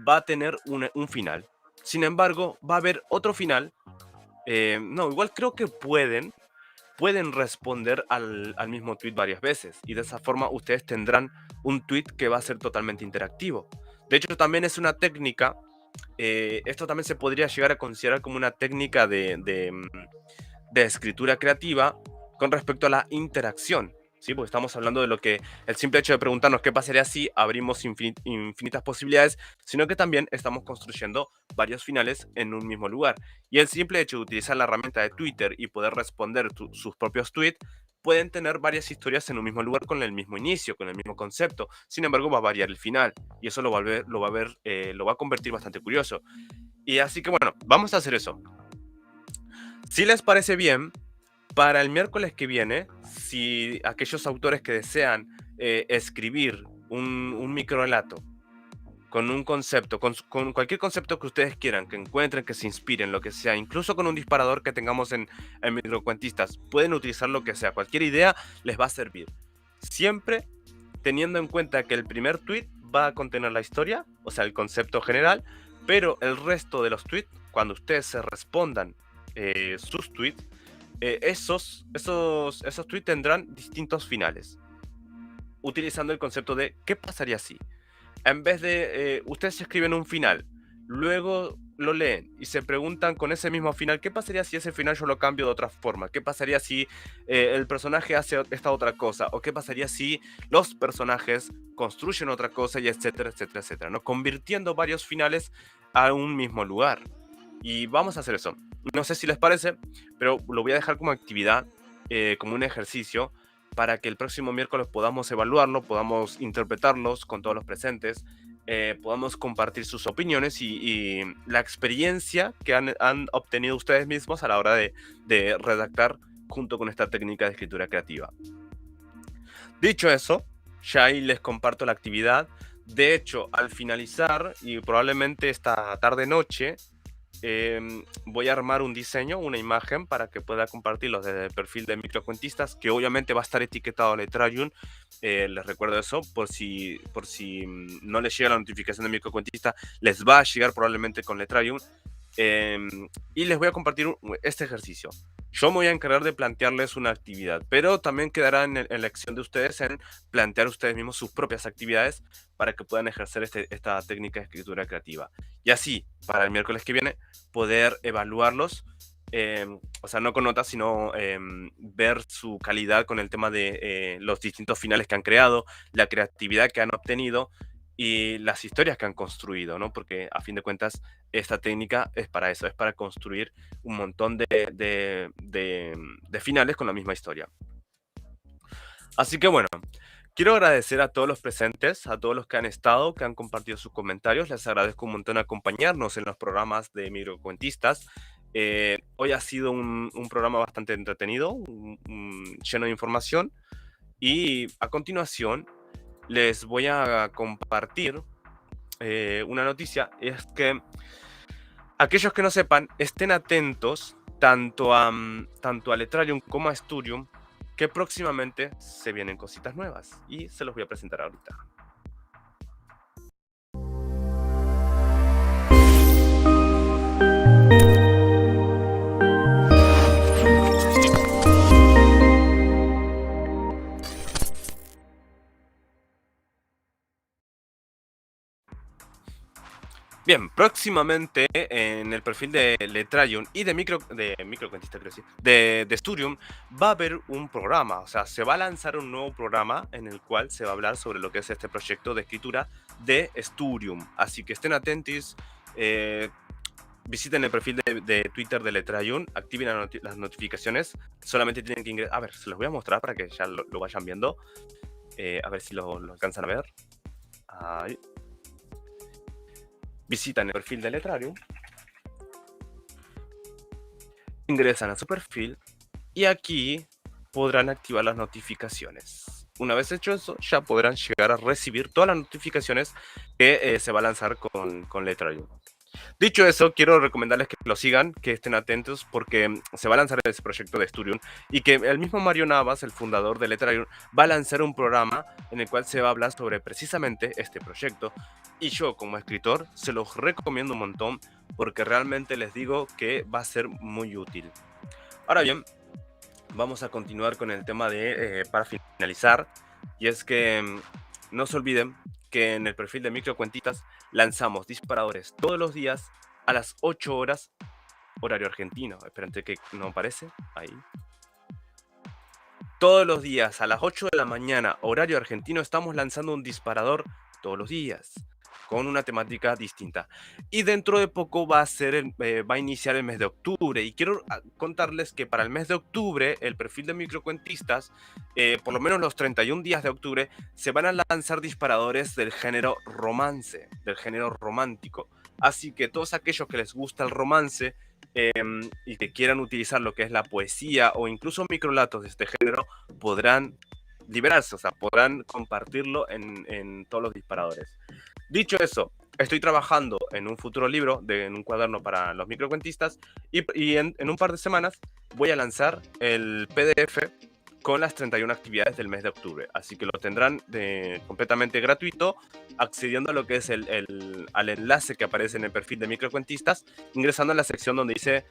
va a tener un final. Sin embargo, va a haber otro final No, igual creo que pueden responder al mismo tweet varias veces y de esa forma ustedes tendrán un tweet que va a ser totalmente interactivo. De hecho, también es una técnica, esto también se podría llegar a considerar como una técnica de escritura creativa con respecto a la interacción. ¿Sí? Porque estamos hablando de lo que el simple hecho de preguntarnos qué pasaría si abrimos infinitas posibilidades, sino que también estamos construyendo varios finales en un mismo lugar. Y el simple hecho de utilizar la herramienta de Twitter y poder responder sus propios tweets, pueden tener varias historias en un mismo lugar con el mismo inicio, con el mismo concepto. Sin embargo, va a variar el final y eso lo va a convertir bastante curioso. Y así que bueno, vamos a hacer eso. Si les parece bien, para el miércoles que viene, si aquellos autores que desean escribir un microrelato con un concepto, con cualquier concepto que ustedes quieran, que encuentren, que se inspiren, lo que sea, incluso con un disparador que tengamos en Microcuentistas, pueden utilizar lo que sea, cualquier idea les va a servir. Siempre teniendo en cuenta que el primer tweet va a contener la historia, o sea, el concepto general, pero el resto de los tweets, cuando ustedes se respondan sus tweets, esos tweets tendrán distintos finales, utilizando el concepto de ¿qué pasaría si? En vez de ustedes escriben un final, luego lo leen y se preguntan con ese mismo final, ¿qué pasaría si ese final yo lo cambio de otra forma? ¿Qué pasaría si el personaje hace esta otra cosa? ¿O qué pasaría si los personajes construyen otra cosa? Y etcétera, etcétera, etcétera, ¿no? Convirtiendo varios finales a un mismo lugar. Y vamos a hacer eso. No sé si les parece, pero lo voy a dejar como actividad, como un ejercicio, para que el próximo miércoles podamos evaluarlo, podamos interpretarlos con todos los presentes, podamos compartir sus opiniones y la experiencia que han obtenido ustedes mismos a la hora de redactar junto con esta técnica de escritura creativa. Dicho eso, ya ahí les comparto la actividad. De hecho, al finalizar, y probablemente esta tarde-noche, voy a armar un diseño, una imagen para que pueda compartirlo desde el perfil de Microcuentistas, que obviamente va a estar etiquetado a Letrarium. Les recuerdo eso, por si no les llega la notificación de Microcuentista, les va a llegar probablemente con Letrarium. Y les voy a compartir este ejercicio. Yo me voy a encargar de plantearles una actividad, pero también quedará en elección de ustedes en plantear ustedes mismos sus propias actividades para que puedan ejercer esta técnica de escritura creativa. Y así, para el miércoles que viene, poder evaluarlos, o sea, no con notas, sino ver su calidad con el tema de los distintos finales que han creado, la creatividad que han obtenido y las historias que han construido, ¿no? Porque a fin de cuentas, esta técnica es para eso, es para construir un montón de finales con la misma historia. Así que bueno, quiero agradecer a todos los presentes, a todos los que han estado, que han compartido sus comentarios. Les agradezco un montón acompañarnos en los programas de Microcuentistas. Hoy ha sido un programa bastante entretenido, lleno de información. Y a continuación les voy a compartir una noticia. Es que aquellos que no sepan, estén atentos tanto a Letrarium como a Sturium, que próximamente se vienen cositas nuevas y se los voy a presentar ahorita. Bien, próximamente en el perfil de Letrarium y de Microcuentista, creo que sí, de Sturium, va a haber un programa, o sea, se va a lanzar un nuevo programa en el cual se va a hablar sobre lo que es este proyecto de escritura de Sturium. Así que estén atentos, visiten el perfil de Twitter de Letrarium, activen las notificaciones, solamente tienen que ingresar. A ver, se los voy a mostrar para que ya lo vayan viendo, a ver si lo alcanzan a ver. Ahí. Visitan el perfil de Letrarium, ingresan a su perfil y aquí podrán activar las notificaciones. Una vez hecho eso, ya podrán llegar a recibir todas las notificaciones que se va a lanzar con Letrarium. Dicho eso, quiero recomendarles que lo sigan, que estén atentos, porque se va a lanzar ese proyecto de Sturium y que el mismo Mario Navas, el fundador de Letrarium, va a lanzar un programa en el cual se va a hablar sobre precisamente este proyecto. Y yo, como escritor, se los recomiendo un montón porque realmente les digo que va a ser muy útil. Ahora bien, vamos a continuar con el tema para finalizar, y es que no se olviden que en el perfil de Microcuentitas lanzamos disparadores todos los días a las 8 horas horario argentino. Espérate que no aparece. Ahí. Todos los días a las 8 de la mañana, horario argentino, estamos lanzando un disparador todos los días con una temática distinta. Y dentro de poco va a iniciar el mes de octubre. Y quiero contarles que para el mes de octubre, el perfil de Microcuentistas, por lo menos los 31 días de octubre, se van a lanzar disparadores del género romance, del género romántico. Así que todos aquellos que les gusta el romance, y que quieran utilizar lo que es la poesía o incluso microlatos de este género, podrán liberarse, o sea, podrán compartirlo en todos los disparadores. Dicho eso, estoy trabajando en un futuro libro, en un cuaderno para los microcuentistas, y en un par de semanas voy a lanzar el PDF con las 31 actividades del mes de octubre. Así que lo tendrán completamente gratuito, accediendo a lo que es al enlace que aparece en el perfil de Microcuentistas, ingresando en la sección donde dice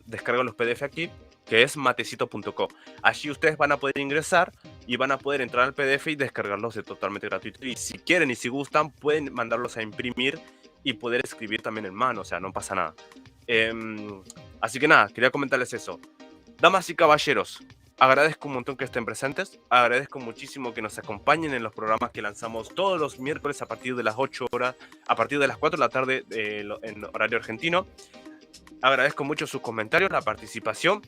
descarga los PDF aquí, que es matecito.co. Allí ustedes van a poder ingresar y van a poder entrar al PDF y descargarlos de totalmente gratuito. Y si quieren y si gustan, pueden mandarlos a imprimir y poder escribir también en mano, o sea, no pasa nada. Así que nada, quería comentarles eso. Damas y caballeros, agradezco un montón que estén presentes, agradezco muchísimo que nos acompañen en los programas que lanzamos todos los miércoles a partir de las 8 horas, a partir de las 4 de la tarde en horario argentino. Agradezco mucho sus comentarios, la participación,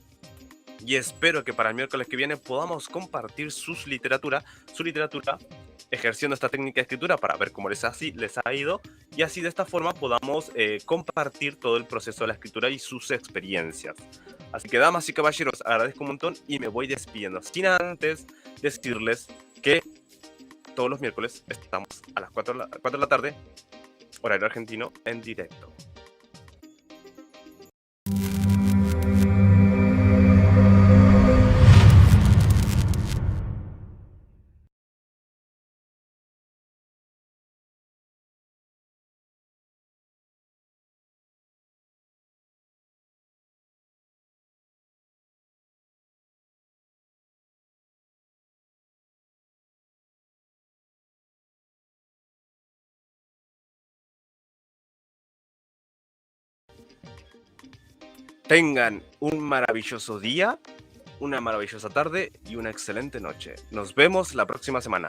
y espero que para el miércoles que viene podamos compartir su literatura, ejerciendo esta técnica de escritura para ver cómo les ha ido, y así de esta forma podamos compartir todo el proceso de la escritura y sus experiencias. Así que, damas y caballeros, agradezco un montón y me voy despidiendo, sin antes decirles que todos los miércoles estamos a las 4 de la tarde, horario argentino, en directo. Tengan un maravilloso día, una maravillosa tarde y una excelente noche. Nos vemos la próxima semana.